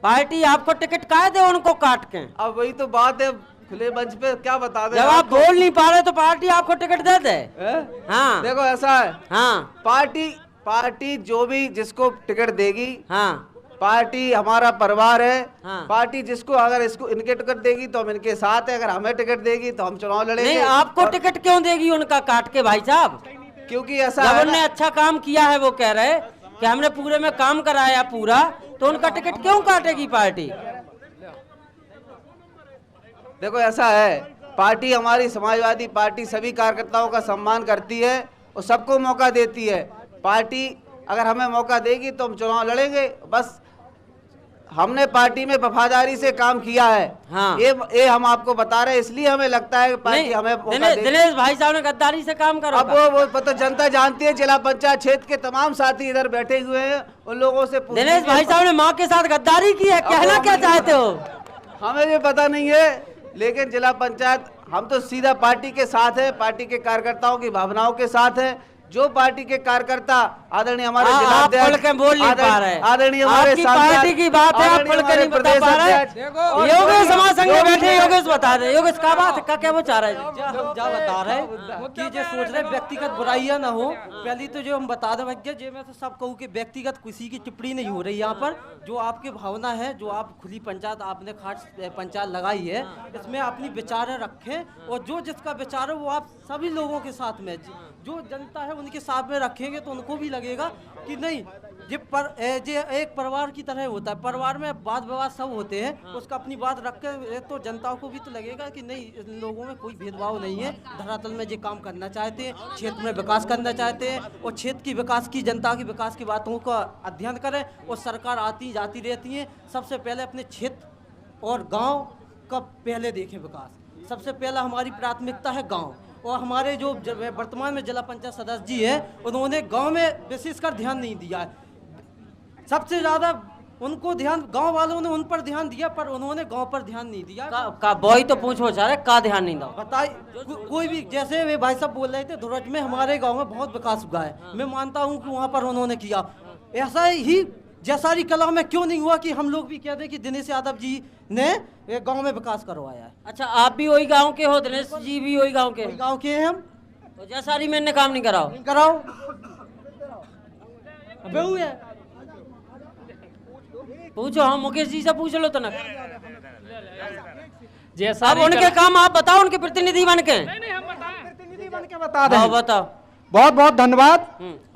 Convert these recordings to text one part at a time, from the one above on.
Party आपको ticket काहे दे उनको काट के? अब वही तो बात है, खुले मंच पे क्या बता दे। जब आप बोल नहीं पा रहे तो पार्टी आपको टिकट दे दे। हाँ देखो ऐसा है, हाँ पार्टी जो भी जिसको टिकट देगी, हाँ पार्टी हमारा परिवार है। हाँ। पार्टी जिसको अगर इसको इनके टिकट देगी तो हम इनके साथ है, अगर हमें टिकट देगी तो हम चुनाव लड़ेंगे। नहीं, आपको टिकट क्यों देगी उनका काट के भाई साहब? क्योंकि ऐसा जब है उनने अच्छा काम किया है, वो कह रहे कि हमने पूरे में काम कराया पूरा, तो उनका टिकट क्यों काटेगी पार्टी? देखो ऐसा है, पार्टी हमारी समाजवादी पार्टी सभी कार्यकर्ताओं का सम्मान करती है और सबको मौका देती है। पार्टी अगर हमें मौका देगी तो हम चुनाव लड़ेंगे। बस हमने पार्टी में वफादारी से काम किया है। हाँ। ये हम आपको बता रहे हैं, इसलिए हमें लगता है कि पार्टी हमें मौका देगी। दिनेश भाई साहब ने गद्दारी से काम करो। अब वो तो जनता जानती है, जिला पंचायत क्षेत्र के तमाम साथी इधर बैठे हुए हैं, उन लोगों से दिनेश भाई साहब ने माँ के साथ गद्दारी की है, कहना क्या चाहते हो? हमें ये पता नहीं है, लेकिन जिला पंचायत हम तो सीधा पार्टी के साथ है, पार्टी के कार्यकर्ताओं की भावनाओं के साथ है। जो पार्टी के कार्यकर्ता आदरणीय हमारे जिलाध्यक्ष बोल नहीं पा रहे, आदरणीय हमारे पार्टी की बात है, आप खुल के नहीं बता पा रहे। योगेश समाज संघ में बैठे योगेश बता रहे, योगेश क्या बात है, क्या वो चाह रहे हैं? क्या बता रहे कि जो सोच रहे व्यक्तिगत बुराइयां ना हो। पहली तो जो हम बता दें भैया, जो मैं तो सब कहूँ कि व्यक्तिगत किसी की टिप्पणी नहीं हो रही यहाँ पर। जो आपकी भावना है, जो आप खुली पंचायत आपने खास पंचायत लगाई है, इसमें अपनी विचारें रखें और जो जिसका विचार है वो आप सभी लोगों के साथ में, जो जनता है उनके साथ में रखेंगे तो उनको भी लगेगा कि नहीं ये एक परिवार की तरह होता है। परिवार में वाद विवाद सब होते हैं, उसका अपनी बात रख के तो जनता को भी तो लगेगा कि नहीं, इन लोगों में कोई भेदभाव नहीं है, धरातल में ये काम करना चाहते हैं, क्षेत्र में विकास करना चाहते हैं और क्षेत्र की विकास की, जनता की विकास की बातों का अध्ययन करें। और सरकार आती जाती रहती है, सबसे पहले अपने क्षेत्र और गाँव का पहले देखें विकास। सबसे पहला हमारी प्राथमिकता है गाँव। और हमारे जो वर्तमान में जिला पंचायत सदस्य जी है, उन्होंने गांव में विशेषकर ध्यान नहीं दिया है। सबसे ज्यादा उनको ध्यान गांव वालों ने उन पर ध्यान दिया, पर उन्होंने गांव पर ध्यान नहीं दिया। का बॉय तो पूछो जा रहे, का ध्यान नहीं दो बताइए। कोई भी, जैसे वे भाई साहब बोल रहे थे धुरज में हमारे गाँव में बहुत विकास हुआ है, मैं मानता हूँ कि वहाँ पर उन्होंने किया। ऐसा ही जैसारी कला में क्यों नहीं हुआ कि हम लोग भी कह दें कि दिनेश यादव जी ने गांव में विकास करवाया है। अच्छा, आप भी वही गांव के हो, दिनेश जी भी वही गांव के? गांव के हैं हम। तो जैसारी में काम नहीं कराओ? नहीं कराओ, अबे हुए पूछो, हम मुकेश जी से पूछ लो तो ना। जैसा अब उनके काम आप बताओ, उनके प्रतिनिधि बन के। प्रतिनिधि बन के बता दें। बताओ। बहुत बहुत धन्यवाद,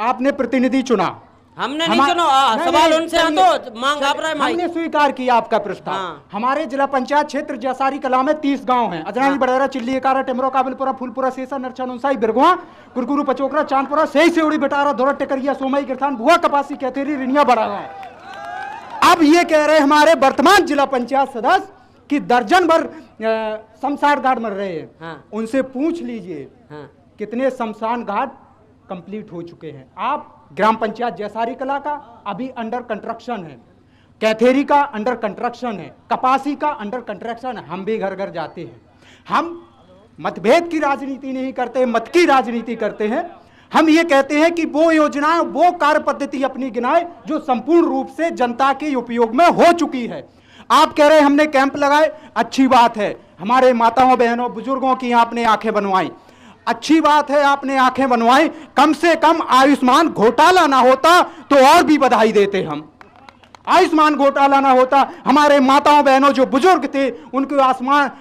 आपने प्रतिनिधि चुना। हमने नहीं चुना, सवाल उनसे तो मांग आप रहा है। हमने स्वीकार किया आपका प्रस्ताव। हाँ। हमारे जिला पंचायत क्षेत्र जैसारी कला में 30 गांव हैं। अजनानी, बड़ेरा, चिल्ली, एकारा, टेमरो, काबिलपुरा, फूलपुरा, सेसा, नरछा, नुनसाई, बिरगुआ, कुरकुरु, पचोकरा, चांदपुरा, सेई, सेवड़ी, बेटारा, धोरा, टेकरिया, सोमई, गिरथान, भुआ, कपासी, कैथेरी, रिनिया, बड़ा गाँव। अब ये कह रहे हमारे वर्तमान जिला पंचायत सदस्य कि दर्जन भर शमशान घाट मर रहे हैं। हाँ। उनसे पूछ लीजिए कितने शमशान घाट कंप्लीट हो चुके हैं। आप ग्राम पंचायत जैसारी कला का अभी अंडर कंस्ट्रक्शन है, कैथेरी का अंडर कंस्ट्रक्शन है, कपासी का अंडर कंस्ट्रक्शन है। हम भी घर घर जाते हैं। हम मतभेद की राजनीति नहीं करते, मत की राजनीति करते हैं। हम ये कहते हैं कि वो योजनाएं, वो कार्य पद्धति अपनी गिनाए जो संपूर्ण रूप से जनता के उपयोग में हो चुकी है। आप कह रहे हैं हमने कैंप लगाए, अच्छी बात है। हमारे माताओं, बहनों, बुजुर्गों की आपने आंखें बनवाई, अच्छी बात है, आपने आंखें बनवाई। कम से कम आयुष्मान घोटाला ना होता तो और भी बधाई देते हम। आयुष्मान घोटाला ना होता, हमारे माताओं बहनों जो बुजुर्ग थे उनको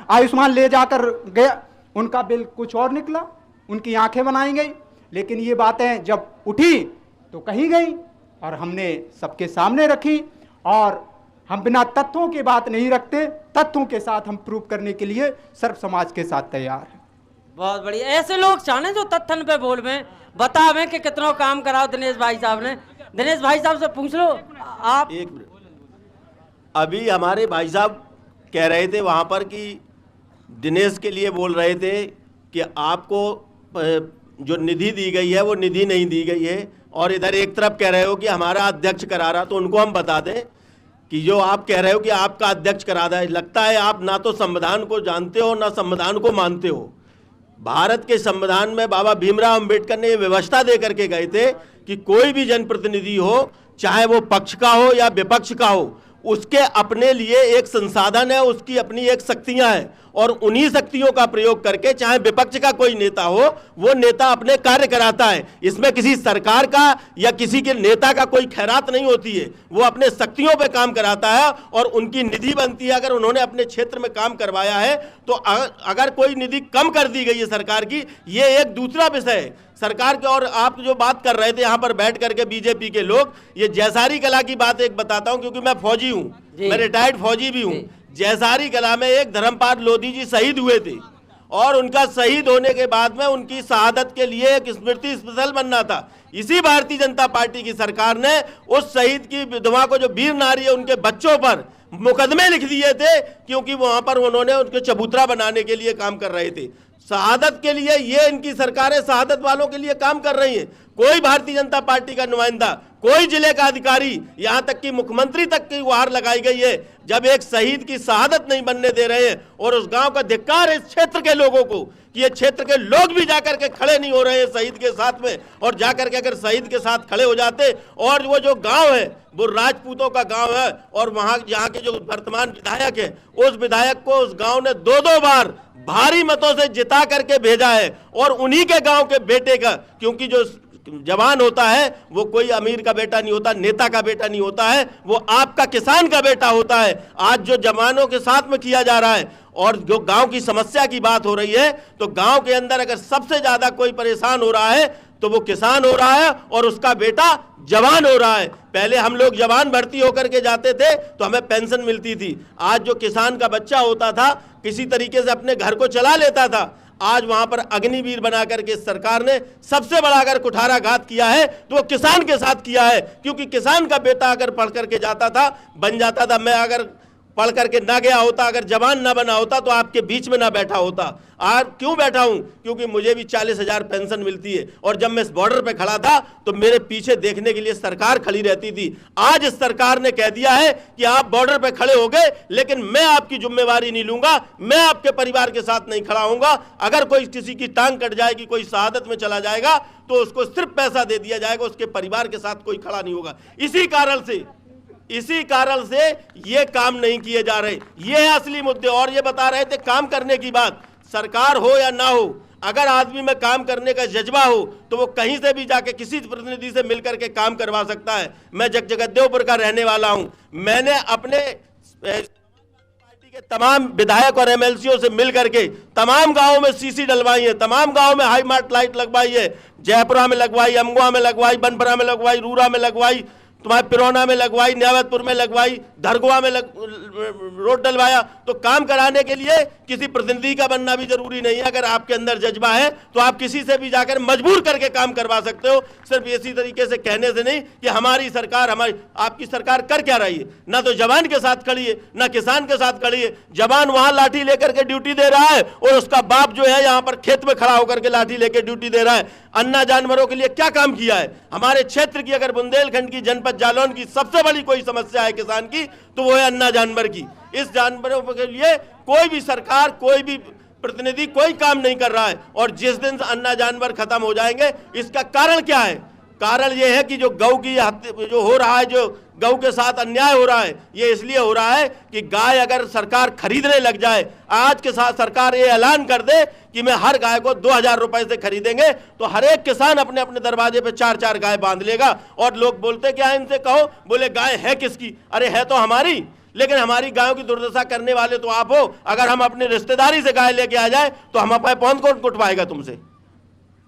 आयुष्मान ले जाकर गया, उनका बिल कुछ और निकला, उनकी आंखें बनाई गई। लेकिन ये बातें जब उठी तो कही गई और हमने सबके सामने रखी। और हम बिना तथ्यों की बात नहीं रखते, तथ्यों के साथ हम प्रूव करने के लिए सर्व समाज के साथ तैयार हैं। बहुत बढ़िया। ऐसे लोग चाहे जो तथ्यन पे बोल में बतावे कि कितना काम कराओ दिनेश भाई साहब ने। दिनेश भाई साहब से पूछ लो आप। एक मिनट, अभी हमारे भाई साहब कह रहे थे वहाँ पर कि दिनेश के लिए बोल रहे थे कि आपको जो निधि दी गई है वो निधि नहीं दी गई है, और इधर एक तरफ कह रहे हो कि हमारा अध्यक्ष करा रहा। तो उनको हम बता दें कि जो आप कह रहे हो कि आपका अध्यक्ष करा रहा है, लगता है आप ना तो संविधान को जानते हो ना संविधान को मानते हो। भारत के संविधान में बाबा भीमराव अंबेडकर ने ये व्यवस्था दे करके गए थे कि कोई भी जनप्रतिनिधि हो, चाहे वो पक्ष का हो या विपक्ष का हो, उसके अपने लिए एक संसाधन है, उसकी अपनी एक शक्तियां हैं, और उन्हीं शक्तियों का प्रयोग करके चाहे विपक्ष का कोई नेता हो, वो नेता अपने कार्य कराता है। इसमें किसी सरकार का या किसी के नेता का कोई खैरात नहीं होती है, वो अपने शक्तियों पे काम कराता है और उनकी निधि बनती है। अगर उन्होंने अपने क्षेत्र में काम करवाया है तो अगर कोई निधि कम कर दी गई है सरकार की, ये एक दूसरा विषय है सरकार के। और आप जो बात कर रहे थे यहाँ पर बैठ करके बीजेपी के लोग, ये जैसारी कला की बात एक बताता हूँ, क्योंकि मैं फौजी हूँ, मैं रिटायर्ड फौजी भी हूँ। जैसारी कला में एक धर्मपाल लोधी जी शहीद हुए थे, और उनका शहीद होने के बाद में उनकी शहादत के लिए एक स्मृति स्थल बनना था। इसी भारतीय जनता पार्टी की सरकार ने उस शहीद की विधवा को, जो वीर नारी है, उनके बच्चों पर मुकदमे लिख दिए थे, क्योंकि वहां पर उन्होंने उनके चबूतरा बनाने के लिए काम कर रहे थे। शहादत के लिए ये इनकी सरकारें शहादत वालों के लिए काम कर रही है। कोई भारतीय जनता पार्टी का नुमाइंदा, कोई जिले का अधिकारी, यहां तक कि मुख्यमंत्री तक की गुहार लगाई गई है, जब एक शहीद की शहादत नहीं बनने दे रहे हैं। और उस गांव का धिक्कार है इस क्षेत्र के लोगों को कि ये क्षेत्र के लोग भी जाकर के खड़े नहीं हो रहे हैं शहीद के साथ में। और जाकर के अगर शहीद के साथ खड़े हो जाते, और वो जो गांव है वो राजपूतों का गांव है, और वहां यहाँ के जो वर्तमान विधायक है, उस विधायक को उस गांव ने 2-2 बार भारी मतों से जिता करके भेजा है। और उन्हीं के गांव के बेटे का, क्योंकि जो जवान होता है वो कोई अमीर का बेटा नहीं होता, नेता का बेटा नहीं होता है, वो आपका किसान का बेटा होता है। आज जो जवानों के साथ में किया जा रहा है, और जो गांव की समस्या की बात हो रही है, तो गांव के अंदर अगर सबसे ज्यादा कोई परेशान हो रहा है तो वो किसान हो रहा है, और उसका बेटा जवान हो रहा है। पहले हम लोग जवान भर्ती होकर के जाते थे तो हमें पेंशन मिलती थी। आज जो किसान का बच्चा होता था, किसी तरीके से अपने घर को चला लेता था, आज वहां पर अग्निवीर बना करके सरकार ने सबसे बड़ा अगर कुठाराघात किया है तो वो किसान के साथ किया है। क्योंकि किसान का बेटा अगर पढ़ करके जाता था, बन जाता था, मैं अगर पढ़ करके ना गया होता, अगर जवान ना बना होता, तो आपके बीच में ना बैठा होता। आज क्यों बैठा हूं? क्योंकि मुझे भी 40,000 पेंशन मिलती है, और जब मैं इस बॉर्डर पे खड़ा था तो मेरे पीछे देखने के लिए सरकार खड़ी रहती थी। आज इस सरकार ने कह दिया है कि आप बॉर्डर पे खड़े हो गए, लेकिन मैं आपकी जिम्मेवारी नहीं लूंगा, मैं आपके परिवार के साथ नहीं खड़ा होऊंगा। अगर कोई किसी की टांग कट जाएगी, कोई शहादत में चला जाएगा, तो उसको सिर्फ पैसा दे दिया जाएगा, उसके परिवार के साथ कोई खड़ा नहीं होगा। इसी कारण से ये काम नहीं किए जा रहे। ये है असली मुद्दे। और ये बता रहे थे काम करने की बात, सरकार हो या ना हो, अगर आदमी में काम करने का जज्बा हो तो वो कहीं से भी जाके किसी प्रतिनिधि से मिलकर के काम करवा सकता है। मैं जगदेवपुर का रहने वाला हूं। मैंने अपने पार्टी के तमाम विधायक और एमएलसीओ से मिलकर के तमाम गांवों में सीसी डलवाई है, तमाम गांवों में हाई मार्ट लाइट लगवाई है। जयपुरा में लगवाई, अमगुआ में लगवाई, बनपरा में लगवाई, रूरा में लगवाई, तुम्हारे पिरौना में लगवाई, न्यावतपुर में लगवाई, धरगुआ में रोड डलवाया। तो काम कराने के लिए किसी प्रतिनिधि का बनना भी जरूरी नहीं है। अगर आपके अंदर जज्बा है तो आप किसी से भी जाकर मजबूर करके काम करवा सकते हो। सिर्फ इसी तरीके से कहने से नहीं कि हमारी सरकार, आपकी सरकार कर क्या रही है? ना तो जवान के साथ खड़ी है, ना किसान के साथ खड़ी है। जवान वहां लाठी लेकर के ड्यूटी दे रहा है, और उसका बाप जो है यहाँ पर खेत में खड़ा होकर के लाठी लेकर ड्यूटी दे रहा है। अन्ना जानवरों के लिए क्या काम किया है? हमारे क्षेत्र की, अगर बुंदेलखंड की, जनपद जालौन की सबसे बड़ी कोई समस्या है किसान की, तो वो है अन्ना जानवर की। इस जानवरों के लिए कोई भी सरकार, कोई भी प्रतिनिधि कोई काम नहीं कर रहा है। और जिस दिन अन्ना जानवर खत्म हो जाएंगे, इसका कारण क्या है? कारण यह है कि जो गौ की जो हो रहा है, जो गौ के साथ अन्याय हो रहा है, ये इसलिए हो रहा है कि गाय अगर सरकार खरीदने लग जाए, आज के साथ सरकार ये ऐलान कर दे कि मैं हर गाय को 2,000 रुपए से खरीदेंगे, तो हर एक किसान अपने अपने दरवाजे पे 4-4 गाय बांध लेगा। और लोग बोलते क्या है इनसे, कहो, बोले गाय है किसकी? अरे है तो हमारी, लेकिन हमारी गायों की दुर्दशा करने वाले तो आप हो। अगर हम अपनी रिश्तेदारी से गाय लेके आ जाए तो हम अपने पौध कौन कुटवाएगा तुमसे?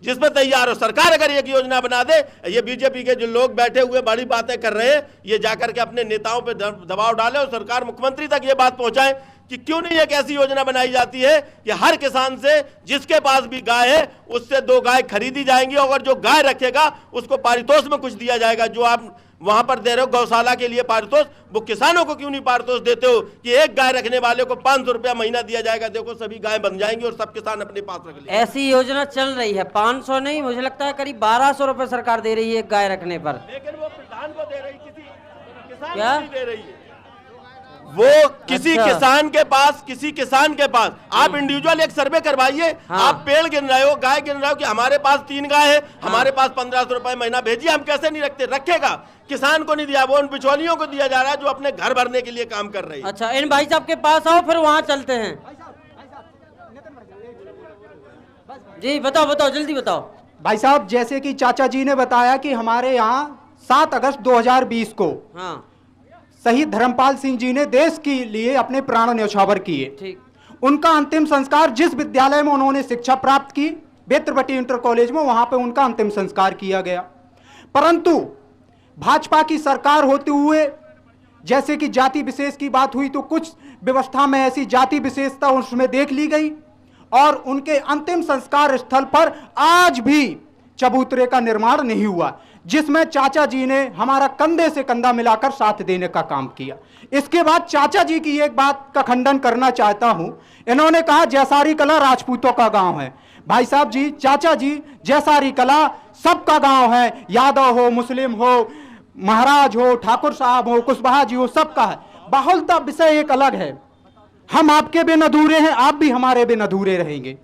जिसमें तैयार हो सरकार अगर एक योजना बना दे। ये बीजेपी के जो लोग बैठे हुए बड़ी बातें कर रहे हैं, ये जाकर के अपने नेताओं पे दबाव डाले और सरकार, मुख्यमंत्री तक ये बात पहुंचाए कि क्यों नहीं एक ऐसी योजना बनाई जाती है कि हर किसान से, जिसके पास भी गाय है, उससे 2 गाय खरीदी जाएंगी, और जो गाय रखेगा उसको पारितोष में कुछ दिया जाएगा। जो आप वहां पर दे रहे हो गौशाला के लिए पारितोष, वो किसानों को क्यों नहीं पारितोष देते हो कि एक गाय रखने वाले को 500 रुपया महीना दिया जाएगा? देखो सभी गाय बन जाएंगी और सब किसान अपने पास रख लेंगे। ऐसी योजना चल रही है, 500 नहीं, मुझे लगता है करीब 1200 रुपए सरकार दे रही है एक गाय रखने पर। लेकिन वो प्रधान को दे रही, किसी किसान क्या को नहीं दे रही है। वो किसी अच्छा। किसान के पास आप इंडिविजुअल एक सर्वे करवाइए। हाँ। आप पेड़ गिन रहे हो, गाय गिन रहे हो कि हमारे पास 3 गाय है, हमारे पास 1500 रुपए महीना भेजिए, हम कैसे नहीं रखेगा। किसान को नहीं दिया, वो उन बिचौलियों को दिया जा रहा है जो अपने घर भरने के लिए काम कर रही है। अच्छा, इन भाई साहब के पास आओ, फिर वहां चलते हैं। जी बताओ बताओ, जल्दी बताओ। भाई साहब, जैसे कि चाचा जी ने बताया कि हमारे यहाँ 7 अगस्त 2020 को हाँ शहीद धर्मपाल सिंह जी ने देश के लिए अपने प्राण न्यौछावर किए। ठीक। उनका अंतिम संस्कार जिस विद्यालय में उन्होंने शिक्षा प्राप्त की, बेत्रपट्टी इंटर कॉलेज में, वहां पे उनका अंतिम संस्कार किया गया। परंतु भाजपा की सरकार होते हुए, जैसे कि जाति विशेष की बात हुई, तो कुछ व्यवस्था में ऐसी जाति विशेषता उसमें देख ली गई और उनके अंतिम संस्कार स्थल पर आज भी चबूतरे का निर्माण नहीं हुआ, जिसमें चाचा जी ने हमारा कंधे से कंधा मिलाकर साथ देने का काम किया। इसके बाद चाचा जी की एक बात का खंडन करना चाहता हूं। इन्होंने कहा जैसारी कला राजपूतों का गांव है। भाई साहब जी, चाचा जी, जैसारी कला सबका गांव है। यादव हो, मुस्लिम हो, महाराज हो, ठाकुर साहब हो, कुशवाहा जी हो, सबका है। बहुलता विषय एक अलग है। हम आपके बिन अधूरे हैं, आप भी हमारे बिन अधूरे रहेंगे।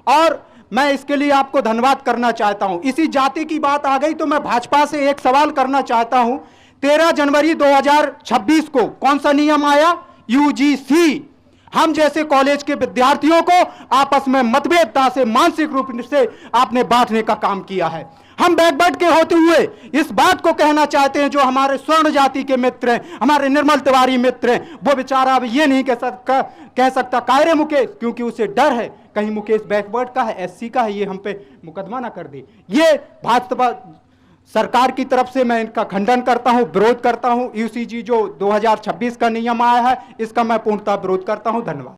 और मैं इसके लिए आपको धन्यवाद करना चाहता हूं। इसी जाति की बात आ गई तो मैं भाजपा से एक सवाल करना चाहता हूं। 13 जनवरी 2026 को कौन सा नियम आया? यूजीसी। हम जैसे कॉलेज के विद्यार्थियों को आपस में मतभेदता से, मानसिक रूप से आपने बांटने का काम किया है। हम बैकवर्ड के होते हुए इस बात को कहना चाहते हैं, जो हमारे स्वर्ण जाति के मित्र हैं, हमारे निर्मल तिवारी मित्र हैं, वो बेचारा अब ये नहीं कह सकता कायरे मुकेश, क्योंकि उसे डर है कहीं मुकेश बैकवर्ड का है, एससी का है, ये हम पे मुकदमा ना कर दे। ये भाजपा सरकार की तरफ से मैं इनका खंडन करता हूं, विरोध करता हूं। यूसीजी जो 2026 का नियम आया है, इसका मैं पूर्णतः विरोध करता हूं। धन्यवाद।